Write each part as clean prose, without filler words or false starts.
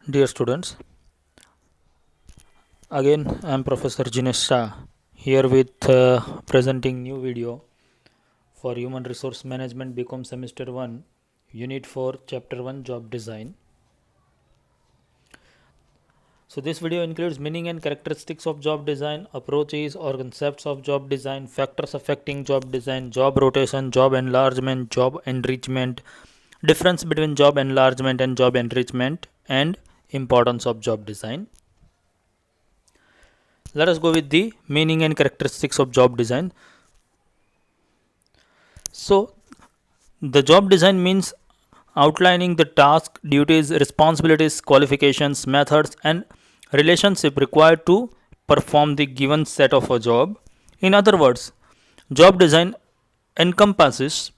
Dear students, again I am Professor Jinesh Shah here with presenting new video for Human Resource Management BCom Semester 1 Unit 4 Chapter 1 Job Design. So this video includes meaning and characteristics of job design, approaches or concepts of job design, factors affecting job design, job rotation, job enlargement, job enrichment, difference between job enlargement and job enrichment, and importance of job design. Let us go with the meaning and characteristics of job design. So, the job design means outlining the task, duties, responsibilities, qualifications, methods, and relationship required to perform the given set of a job. In other words, job design encompasses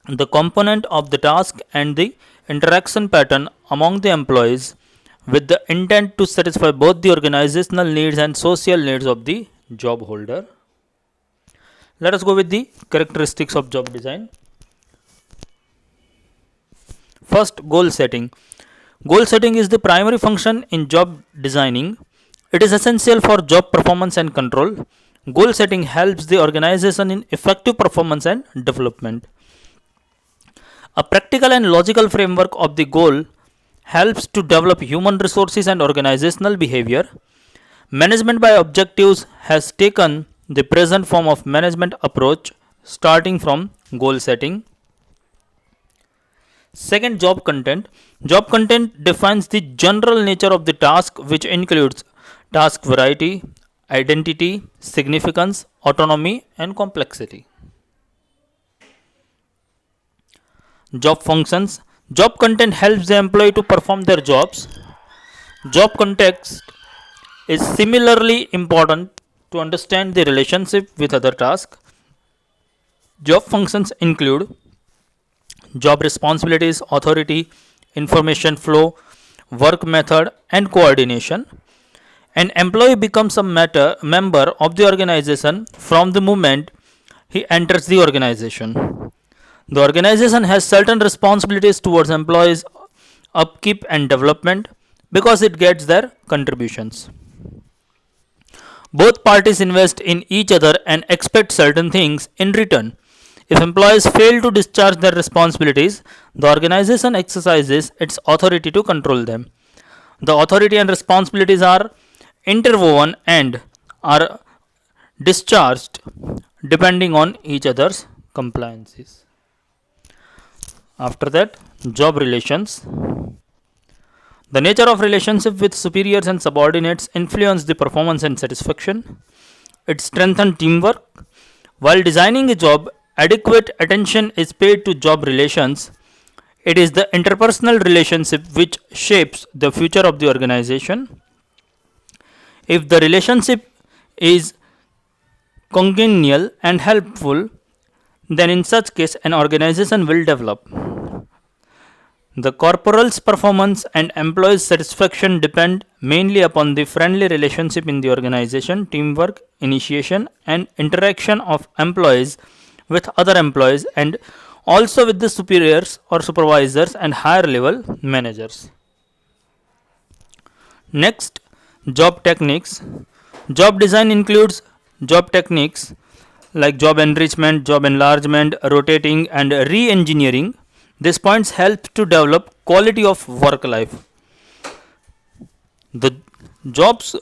the component of the task and the interaction pattern among the employees with the intent to satisfy both the organizational needs and social needs of the job holder. Let us go with the characteristics of job design. First, goal setting. Goal setting is the primary function in job designing. It is essential for job performance and control. Goal setting helps the organization in effective performance and development. A practical and logical framework of the goal helps to develop human resources and organizational behavior. Management by objectives has taken the present form of management approach starting from goal setting. Second, job content. Job content defines the general nature of the task, which includes task variety, identity, significance, autonomy, and complexity. Job functions. Job content helps the employee to perform their jobs. Job context is similarly important to understand the relationship with other tasks. Job functions include job responsibilities, authority, information flow, work method, and coordination. An employee becomes a member of the organization from the moment he enters the organization. The organization has certain responsibilities towards employees' upkeep and development because it gets their contributions. Both parties invest in each other and expect certain things in return. If employees fail to discharge their responsibilities, the organization exercises its authority to control them. The authority and responsibilities are interwoven and are discharged depending on each other's compliances. After that, job relations. The nature of relationship with superiors and subordinates influence the performance and satisfaction. It strengthens teamwork. While designing a job, adequate attention is paid to job relations. It is the interpersonal relationship which shapes the future of the organization. If the relationship is congenial and helpful, then in such case an organization will develop. The corporal's performance and employees' satisfaction depend mainly upon the friendly relationship in the organization, teamwork, initiation, and interaction of employees with other employees and also with the superiors or supervisors and higher level managers. Next, job techniques. Job design includes job techniques like job enrichment, job enlargement, rotating, and re engineering. These points help to develop quality of work life. The job's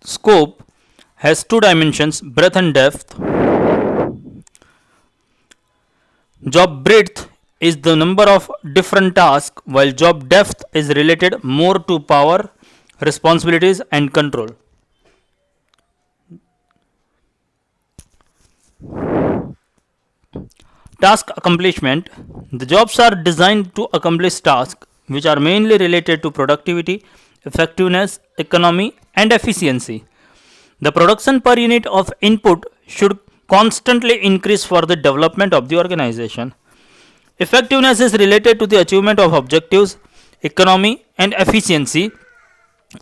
scope has two dimensions, breadth and depth. Job breadth is the number of different tasks, while job depth is related more to power, responsibilities, and control. Task accomplishment. The jobs are designed to accomplish tasks which are mainly related to productivity, effectiveness, economy, and efficiency. The production per unit of input should constantly increase for the development of the organization. Effectiveness is related to the achievement of objectives. Economy and efficiency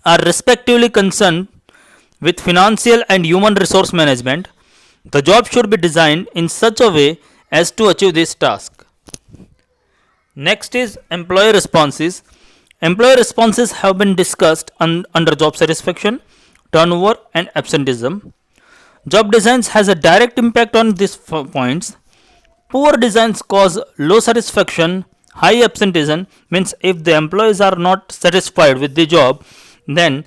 are respectively concerned with financial and human resource management. The job should be designed in such a way as to achieve this task. Next is employee responses. Employee responses have been discussed under job satisfaction, turnover, and absenteeism. Job designs has a direct impact on these points. Poor designs cause low satisfaction, high absenteeism means if the employees are not satisfied with the job, then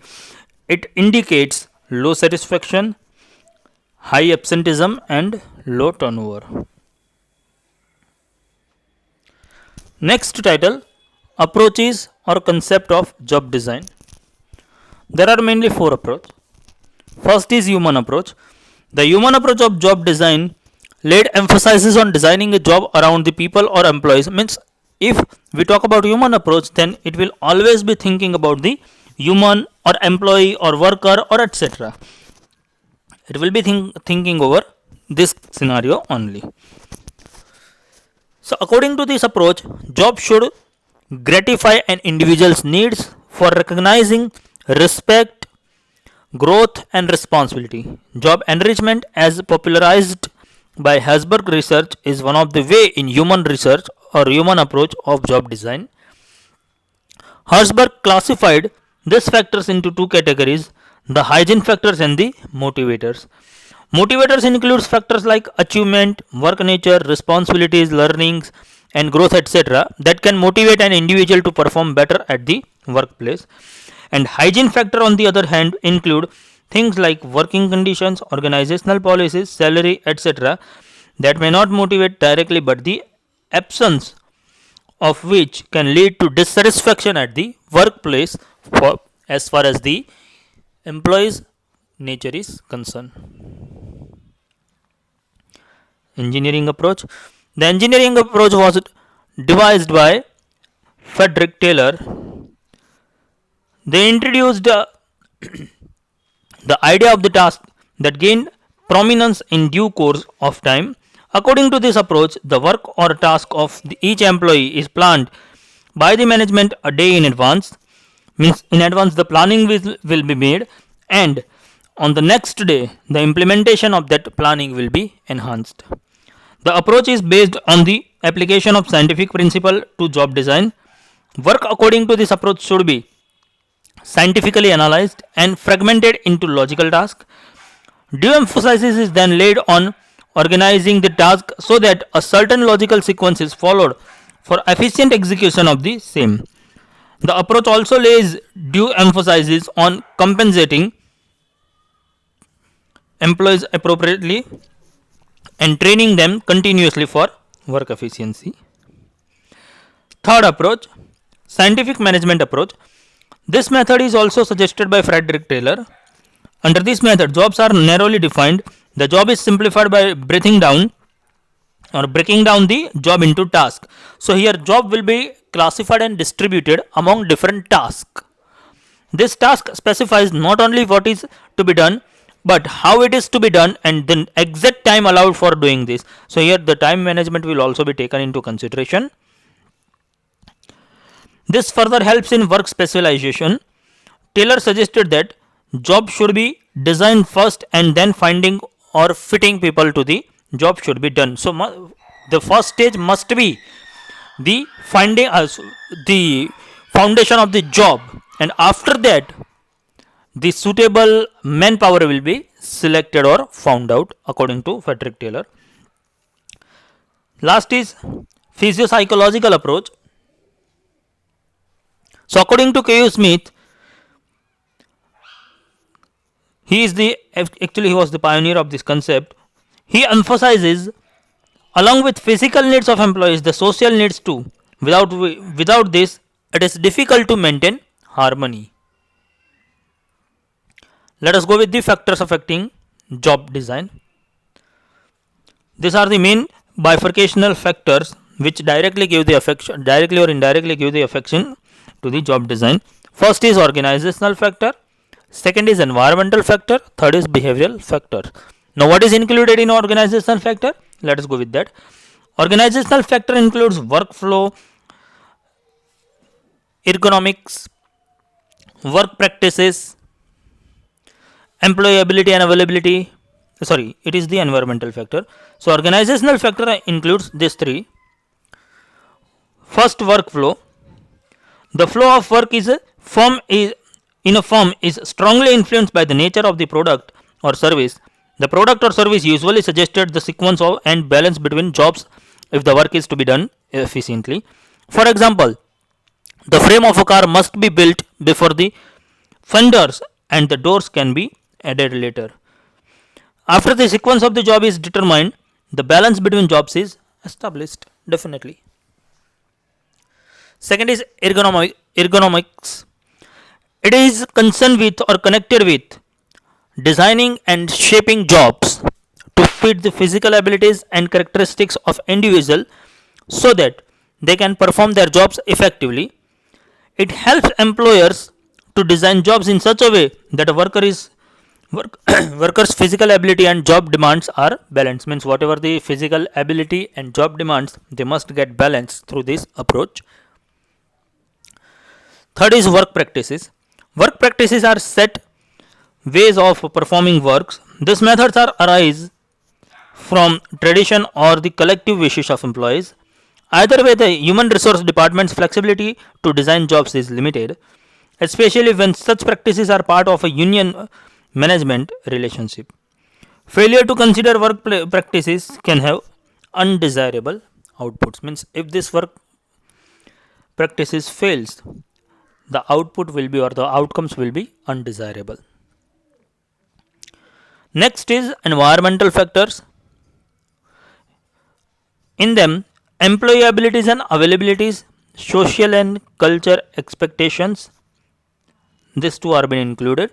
it indicates low satisfaction, high absenteeism, and low turnover. Next title, approaches or concept of job design. There are mainly four approaches. First is human approach. The human approach of job design laid emphasis on designing a job around the people or employees. Means if we talk about human approach, then it will always be thinking about the human or employee or worker or etc. It will be thinking over this scenario only. So according to this approach, job should gratify an individual's needs for recognizing respect, growth, and responsibility. Job enrichment, as popularized by Hasberg research, is one of the way in human research or human approach of job design. Hasberg classified these factors into two categories: the hygiene factors and the motivators. Motivators includes factors like achievement, work nature, responsibilities, learnings, and growth, etc., that can motivate an individual to perform better at the workplace. And hygiene factor, on the other hand, include things like working conditions, organizational policies, salary, etc., that may not motivate directly, but the absence of which can lead to dissatisfaction at the workplace for as far as the employee's nature is concerned. Engineering approach. The engineering approach was devised by Frederick Taylor. They introduced the idea of the task that gained prominence in due course of time. According to this approach, the work or task of each employee is planned by the management a day in advance. Means in advance the planning will be made, and on the next day the implementation of that planning will be enhanced. The approach is based on the application of scientific principle to job design. Work according to this approach should be scientifically analyzed and fragmented into logical tasks. Due emphasis is then laid on organizing the task so that a certain logical sequence is followed for efficient execution of the same. The approach also lays due emphasis on compensating employees appropriately and training them continuously for work efficiency. Third approach, scientific management approach. This method is also suggested by Frederick Taylor. Under this method, jobs are narrowly defined. The job is simplified by breaking down the job into tasks. So here job will be classified and distributed among different tasks. This task specifies not only what is to be done, but how it is to be done and the exact time allowed for doing this. So here the time management will also be taken into consideration. This further helps in work specialization. Taylor suggested that job should be designed first and then finding or fitting people to the job should be done. So the first stage must be the finding the foundation of the job, and after that the suitable manpower will be selected or found out according to Frederick Taylor. Last is physio-psychological approach. So according to K.U. Smith, he was the pioneer of this concept. He emphasizes along with physical needs of employees the social needs too. Without this, it is difficult to maintain harmony. Let us go with the factors affecting job design. These are the main bifurcational factors which directly or indirectly give the affection to the job design. First is organizational factor, second is environmental factor, third is behavioral factor. Now what is included in organizational factor? Let us go with that. Organizational factor includes workflow, ergonomics, work practices, employability and availability. It is the environmental factor. So organizational factor includes these three. First, workflow. The flow of work is a firm is in a firm is strongly influenced by the nature of the product or service. The product or service usually suggested the sequence of and balance between jobs if the work is to be done efficiently. For example, the frame of a car must be built before the fenders and the doors can be added later. After the sequence of the job is determined, the balance between jobs is established. Definitely. Second is ergonomics. It is concerned with or connected with designing and shaping jobs to fit the physical abilities and characteristics of individual so that they can perform their jobs effectively. It helps employers to design jobs in such a way that a worker's physical ability and job demands are balanced. Means whatever the physical ability and job demands, they must get balanced through this approach. Third is work practices. Work practices are set ways of performing works. These methods are arise from tradition or the collective wishes of employees. Either way, the human resource department's flexibility to design jobs is limited, especially when such practices are part of a union management relationship. Failure to consider work practices can have undesirable outputs. Means if this work practices fails, the output will be or the outcomes will be undesirable. Next is environmental factors. In them, employee abilities and availabilities, social and culture expectations, these two are being included.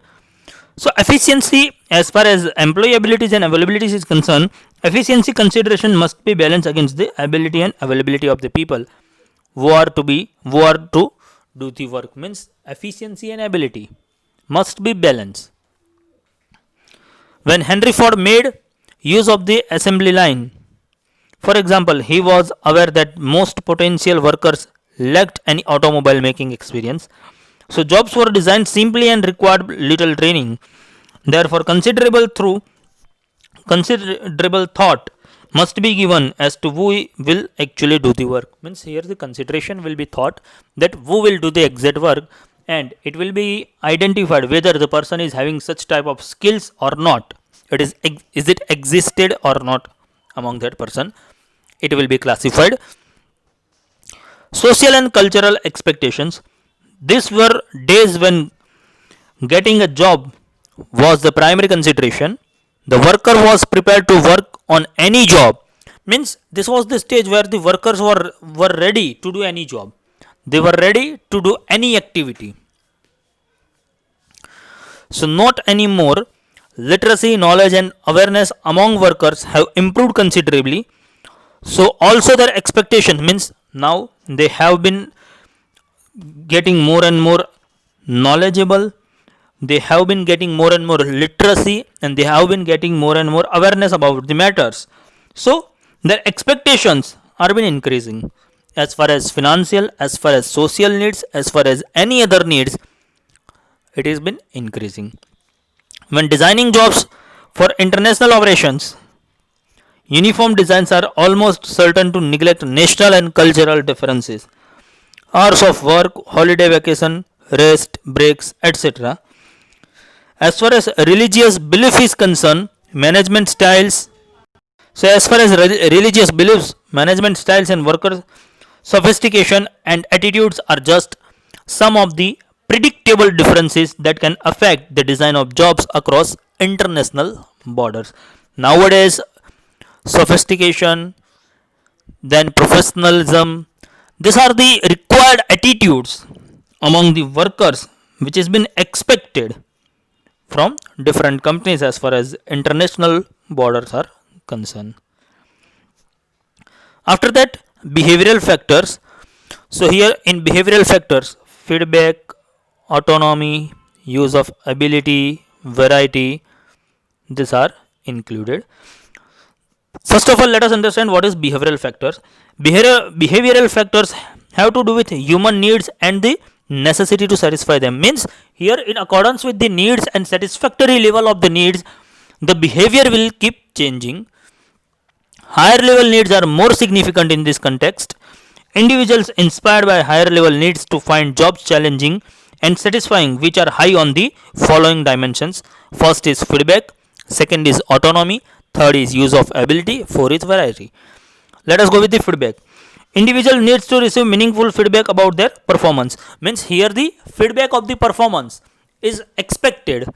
So efficiency, as far as employee abilities and availabilities is concerned, efficiency consideration must be balanced against the ability and availability of the people who are to do the work. Means efficiency and ability must be balanced. When Henry Ford made use of the assembly line, for example, he was aware that most potential workers lacked any automobile making experience. So jobs were designed simply and required little training. Therefore, considerable thought must be given as to who will actually do the work. Means here the consideration will be thought that who will do the exact work, and it will be identified whether the person is having such type of skills or not. Is it existed or not among that person? It will be classified. Social and cultural expectations. These were days when getting a job was the primary consideration. The worker was prepared to work on any job. Means this was the stage where the workers were ready to do any job. They were ready to do any activity. So not anymore. Literacy, knowledge and awareness among workers have improved considerably. So also their expectation means now they have been getting more and more knowledgeable, they have been getting more and more literacy, and they have been getting more and more awareness about the matters. So their expectations are been increasing as far as financial, as far as social needs, as far as any other needs, it has been increasing. When designing jobs for international operations, uniform designs are almost certain to neglect national and cultural differences. Hours of work, holiday vacation, rest, breaks, etc. As far as religious belief is concerned, management styles. So, as far as religious beliefs, management styles and worker sophistication and attitudes are just some of the predictable differences that can affect the design of jobs across international borders. Nowadays, sophistication, then professionalism, these are the required attitudes among the workers which has been expected from different companies as far as international borders are concerned. After that, behavioral factors. So here in behavioral factors, feedback, autonomy, use of ability, variety, these are included. First of all, let us understand what is behavioral factors. Behavioral factors have to do with human needs and the necessity to satisfy them. Means here in accordance with the needs and satisfactory level of the needs, the behavior will keep changing. Higher level needs are more significant in this context. Individuals inspired by higher level needs to find jobs challenging and satisfying, which are high on the following dimensions. First is feedback, second is autonomy, third is use of ability, fourth is variety. Let us go with the feedback. Individual needs to receive meaningful feedback about their performance. Means here the feedback of the performance is expected,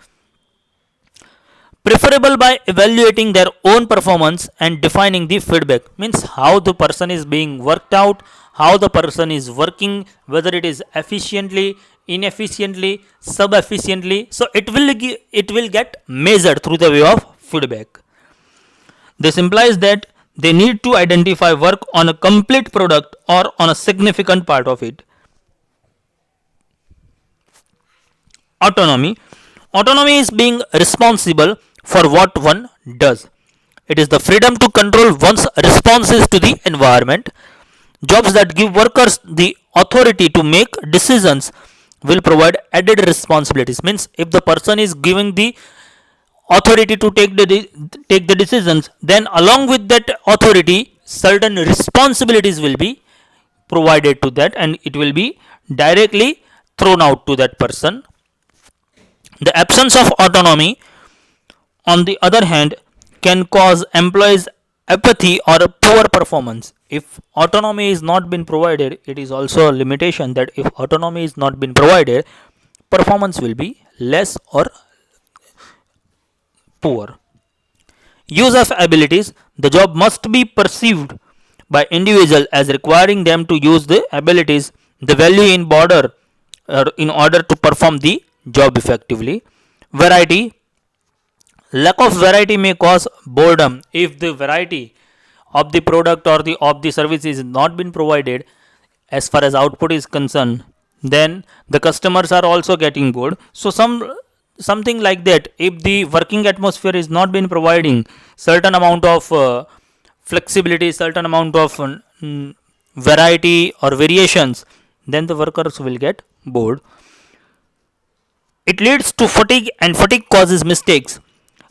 preferable by evaluating their own performance and defining the feedback. Means how the person is being worked out, how the person is working, whether it is efficiently, inefficiently, sub efficiently. So it will get measured through the way of feedback. This implies that they need to identify work on a complete product or on a significant part of it. Autonomy. Autonomy is being responsible for what one does. It is the freedom to control one's responses to the environment. Jobs that give workers the authority to make decisions will provide added responsibilities. Means if the person is giving the authority to take the decisions, then along with that authority certain responsibilities will be provided to that, and it will be directly thrown out to that person. The absence of autonomy, on the other hand, can cause employees apathy or a poor performance. If autonomy is not been provided, it is also a limitation that if autonomy is not been provided, performance will be less or poor. Use of abilities. The job must be perceived by individual as requiring them to use the abilities, the value in order to perform the job effectively. Variety. Lack of variety may cause boredom. If the variety of the product or the service is not been provided as far as output is concerned, then the customers are also getting bored. So something like that, if the working atmosphere is not been providing certain amount of flexibility, certain amount of variety or variations, then the workers will get bored. It leads to fatigue, and fatigue causes mistakes.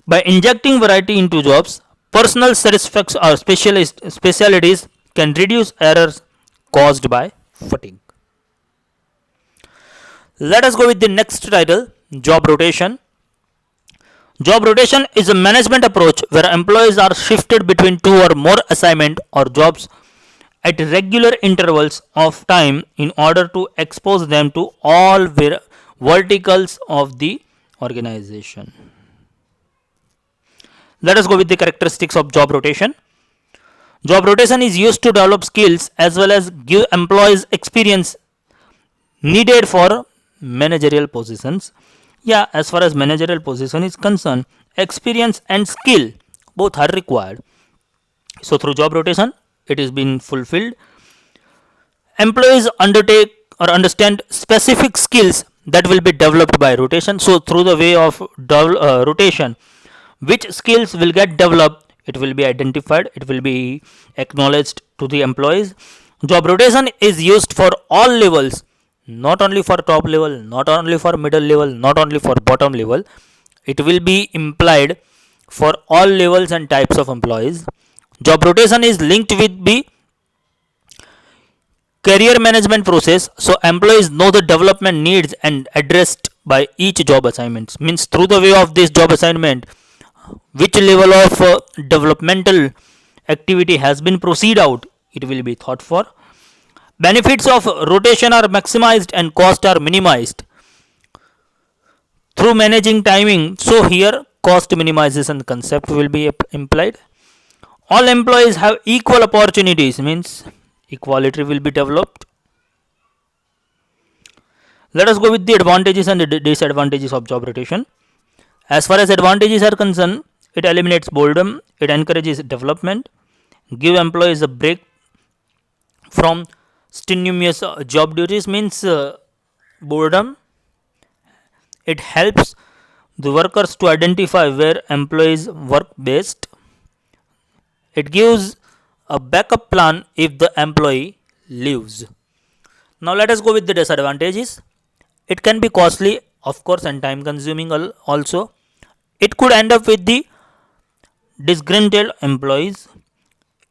By injecting variety into jobs, personal satisfaction or specialities can reduce errors caused by fatigue. Let us go with the next title, job rotation. Job rotation is a management approach where employees are shifted between two or more assignment or jobs at regular intervals of time in order to expose them to all verticals of the organization. Let us go with the characteristics of job rotation. Job rotation is used to develop skills as well as give employees experience needed for managerial positions. Yeah, as far as managerial position is concerned, experience and skill both are required. So through job rotation, it is being fulfilled. Employees undertake or understand specific skills that will be developed by rotation. So through the way of rotation, which skills will get developed, it will be identified, it will be acknowledged to the employees. Job rotation is used for all levels, not only for top level, not only for middle level, not only for bottom level. It will be implied for all levels and types of employees. Job rotation is linked with the career management process, so employees know the development needs and addressed by each job assignment. Means through the way of this job assignment, which level of developmental activity has been proceed out, it will be thought for. Benefits of rotation are maximized and cost are minimized through managing timing. So here cost minimization concept will be implied. All employees have equal opportunities, means equality will be developed. Let us go with the advantages and the disadvantages of job rotation. As far as advantages are concerned, it eliminates boredom, it encourages development, give employees a break from strenuous job duties, means boredom. It helps the workers to identify where employees work best. It gives a backup plan if the employee leaves. Now let us go with the disadvantages. It can be costly, of course, and time consuming also. It could end up with the disgruntled employees.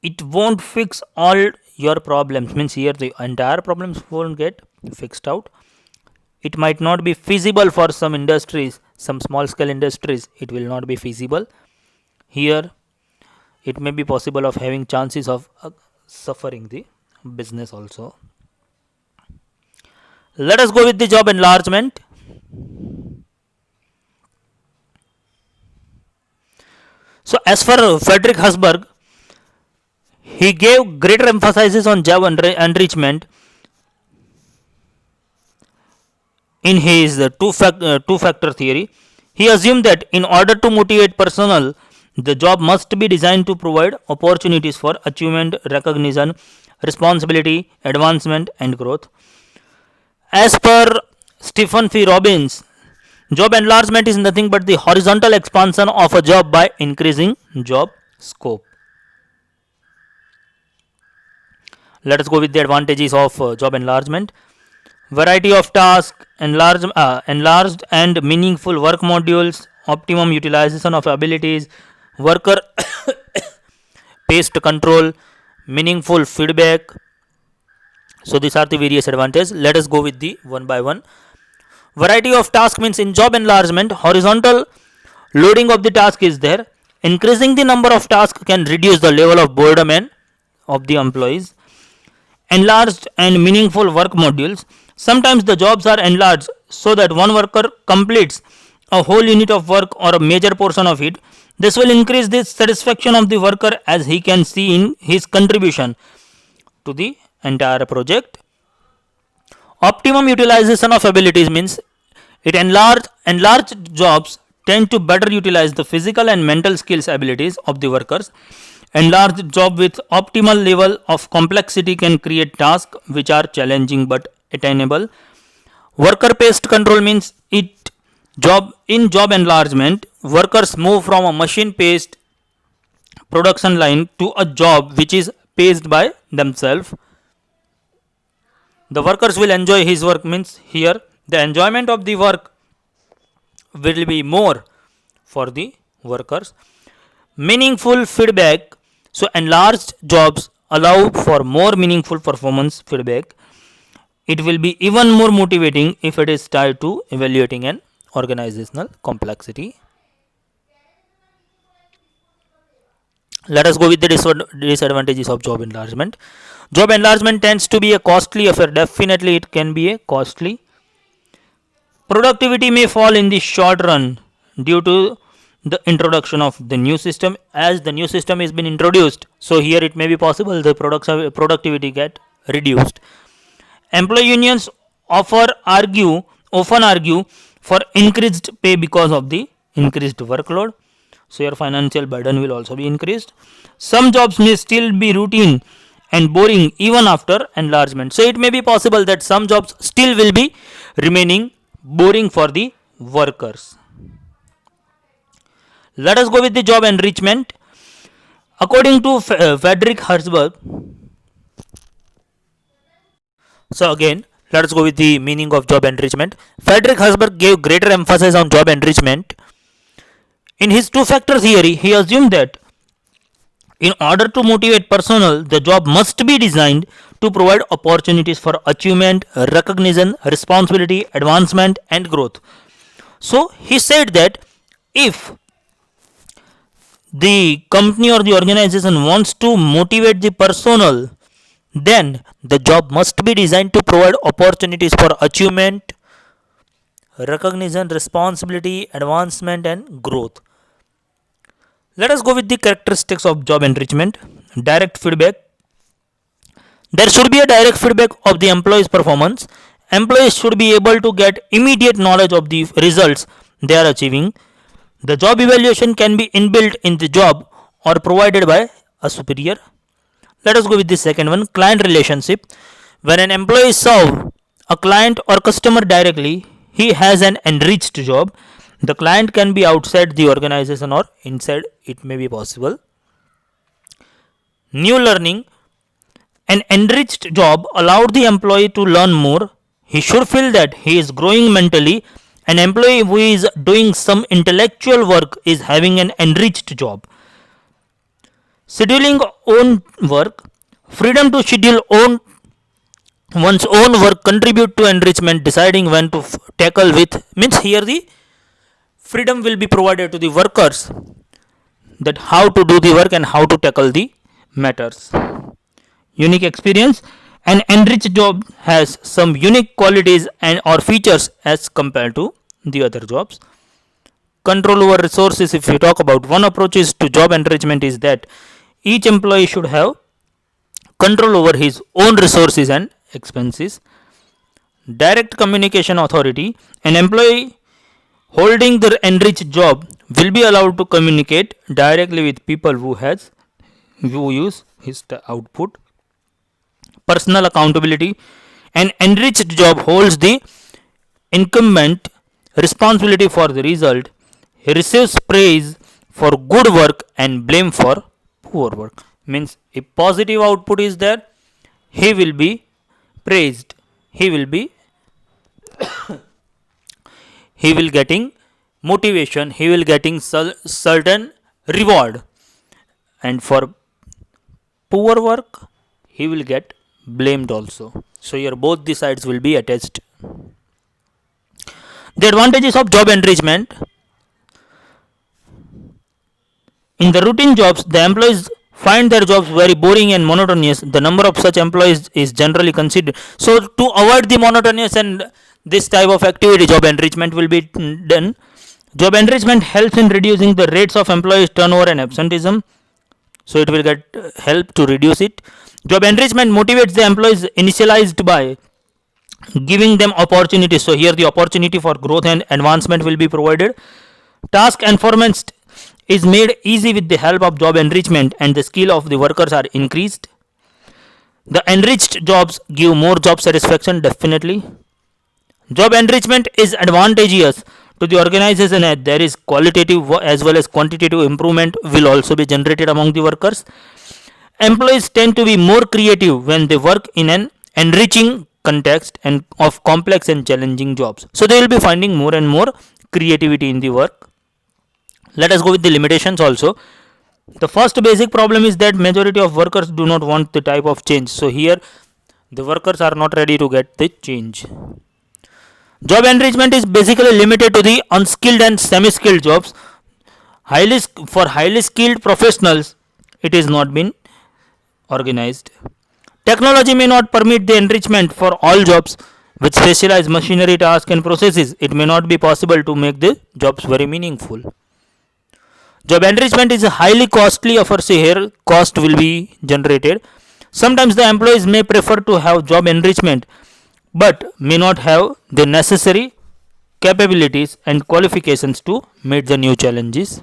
It won't fix all your problems, means here the entire problems won't get fixed out. It might not be feasible for some industries, some small scale industries, it will not be feasible. Here it may be possible of having chances of suffering the business also. Let us go with the job enlargement. So as for Frederick Herzberg, he gave greater emphasis on job enrichment in his two-factor theory. He assumed that in order to motivate personnel, the job must be designed to provide opportunities for achievement, recognition, responsibility, advancement, and growth. As per Stephen P. Robbins, job enlargement is nothing but the horizontal expansion of a job by increasing job scope. Let us go with the advantages of job enlargement. Variety of tasks, enlarged and meaningful work modules, optimum utilization of abilities, worker paced control, meaningful feedback. So these are the various advantages. Let us go with the one by one. Variety of task means in job enlargement, horizontal loading of the task is there. Increasing the number of tasks can reduce the level of boredom of the employees. Enlarged and meaningful work modules. Sometimes the jobs are enlarged so that one worker completes a whole unit of work or a major portion of it. This will increase the satisfaction of the worker as he can see in his contribution to the entire project. Optimum utilization of abilities means it enlarged jobs tend to better utilize the physical and mental skills abilities of the workers. Enlarged job with optimal level of complexity can create tasks which are challenging but attainable. Worker paced control means in job enlargement, workers move from a machine paced production line to a job which is paced by themselves. The workers will enjoy his work means here the enjoyment of the work will be more for the workers. Meaningful feedback. So enlarged jobs allow for more meaningful performance feedback. It will be even more motivating if it is tied to evaluating an organizational complexity. Let us go with the disadvantages of job enlargement. Job enlargement tends to be a costly affair. Definitely it can be a costly. Productivity may fall in the short run due to the introduction of the new system. As the new system has been introduced, so here it may be possible the productivity get reduced. Employee unions often argue for increased pay because of the increased workload. So your financial burden will also be increased. Some jobs may still be routine and boring even after enlargement. So it may be possible that some jobs still will be remaining boring for the workers. Let us go with the job enrichment. According to Frederick Herzberg, so again, let us go with the meaning of job enrichment. Frederick Herzberg gave greater emphasis on job enrichment. In his two-factor theory, he assumed that in order to motivate personnel, the job must be designed to provide opportunities for achievement, recognition, responsibility, advancement, and growth. So he said that if the company or the organization wants to motivate the personnel, then the job must be designed to provide opportunities for achievement, recognition, responsibility, advancement, and growth. Let us go with the characteristics of job enrichment. Direct feedback. There should be a direct feedback of the employee's performance. Employees should be able to get immediate knowledge of the results they are achieving. The job evaluation can be inbuilt in the job or provided by a superior. Let us go with the second one, client relationship. When an employee serves a client or customer directly, he has an enriched job. The client can be outside the organization or inside, it may be possible. New learning. An enriched job allowed the employee to learn more. He should feel that he is growing mentally. An employee who is doing some intellectual work is having an enriched job. Scheduling own work. Freedom to schedule one's own work contribute to enrichment. Deciding when to tackle with means here the freedom will be provided to the workers, that how to do the work and how to tackle the matters. Unique experience. An enriched job has some unique qualities and or features as compared to the other jobs. Control over resources. If you talk about one approach is to job enrichment is that each employee should have control over his own resources and expenses. Direct communication authority. An employee holding the enriched job will be allowed to communicate directly with people who use his output. Personal accountability. An enriched job holds the incumbent responsibility for the result. He receives praise for good work and blame for poor work. Means if positive output is there, he will be praised. He will getting motivation. He will getting certain reward. And for poor work, he will get blamed also. So here both the sides will be attached. The advantages of job enrichment. In the routine jobs, the employees find their jobs very boring and monotonous. The number of such employees is generally considered. So to avoid the monotonous and this type of activity, job enrichment will be done. Job enrichment helps in reducing the rates of employees turnover and absenteeism. So it will get help to reduce it. Job enrichment motivates the employees initialized by giving them opportunities. So here the opportunity for growth and advancement will be provided. Task enforcement is made easy with the help of job enrichment and the skill of the workers are increased. The enriched jobs give more job satisfaction definitely. Job enrichment is advantageous to the organization as there is qualitative as well as quantitative improvement will also be generated among the workers. Employees tend to be more creative when they work in an enriching context and of complex and challenging jobs. So they will be finding more and more creativity in the work. Let us go with the limitations also. The first basic problem is that majority of workers do not want the type of change. So here the workers are not ready to get the change. Job enrichment is basically limited to the unskilled and semi-skilled jobs. For highly skilled professionals, it is not been organized. Technology may not permit the enrichment for all jobs with specialized machinery, tasks and processes. It may not be possible to make the jobs very meaningful. Job enrichment is highly costly. Here cost will be generated. Sometimes the employees may prefer to have job enrichment but may not have the necessary capabilities and qualifications to meet the new challenges.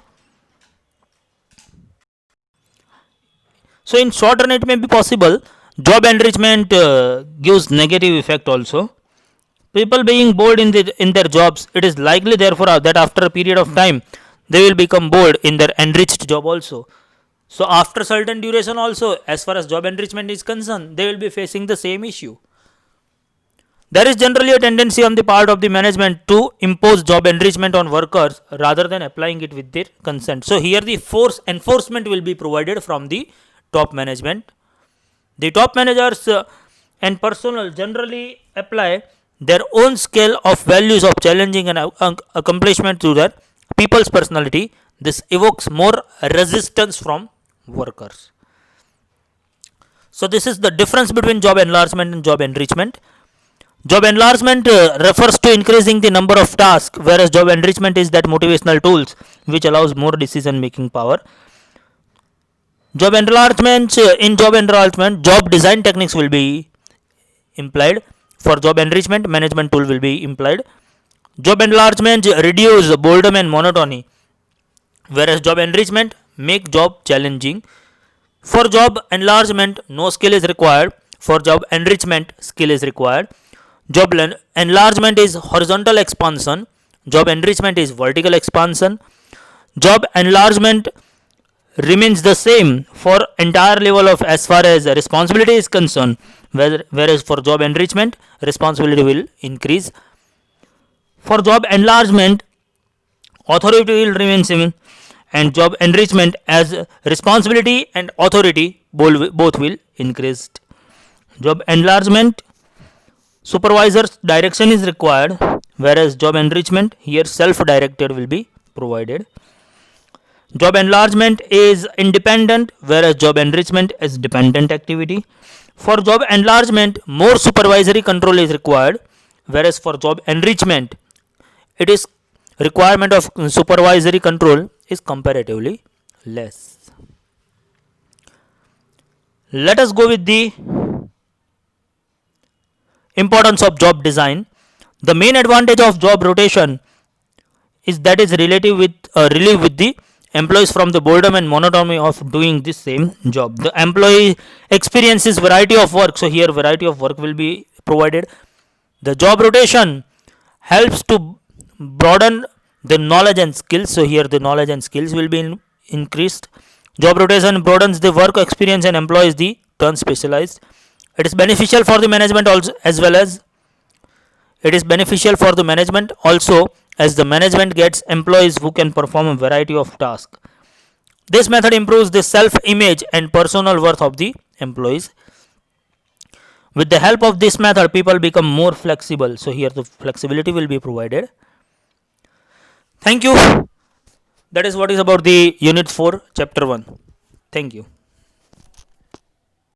So in short run it may be possible. Job enrichment gives negative effect also. People being bored in their jobs, it is likely therefore that after a period of time they will become bored in their enriched job also. So after certain duration also, as far as job enrichment is concerned, they will be facing the same issue. There is generally a tendency on the part of the management to impose job enrichment on workers rather than applying it with their consent. So here the enforcement will be provided from the top management. The top managers and personnel generally apply their own scale of values of challenging and accomplishment to their people's personality. This evokes more resistance from workers. So this is the difference between job enlargement and job enrichment. Job enlargement refers to increasing the number of tasks, whereas job enrichment is that motivational tools which allows more decision making power. Job enlargement, job design techniques will be implied. For job enrichment, management tool will be implied. Job enlargement reduce boredom and monotony, whereas job enrichment make job challenging. For job enlargement, no skill is required. For job enrichment, skill is required. Job enlargement is horizontal expansion. Job enrichment is vertical expansion. Job enlargement remains the same for entire level of as far as responsibility is concerned, whereas for job enrichment, responsibility will increase. For job enlargement, authority will remain same, and job enrichment as responsibility and authority both will increase. Job enlargement, supervisor's direction is required, whereas job enrichment, here self-directed will be provided. Job enlargement is independent, whereas job enrichment is dependent activity. For job enlargement, more supervisory control is required, whereas for job enrichment, it is requirement of supervisory control is comparatively less. Let us go with the importance of job design. The main advantage of job rotation is that is relative with relief with the employees from the boredom and monotony of doing the same job. The employee experiences variety of work, so here variety of work will be provided. The job rotation helps to broaden the knowledge and skills, so here the knowledge and skills will be increased. Job rotation broadens the work experience and employs the turn specialized. It is beneficial for the management also, as well as it is beneficial for the management also, as the management gets employees who can perform a variety of tasks. This method improves the self image and personal worth of the employees. With the help of this method, people become more flexible, so here the flexibility will be provided. Thank you. That is what is about the unit 4 chapter 1. Thank you.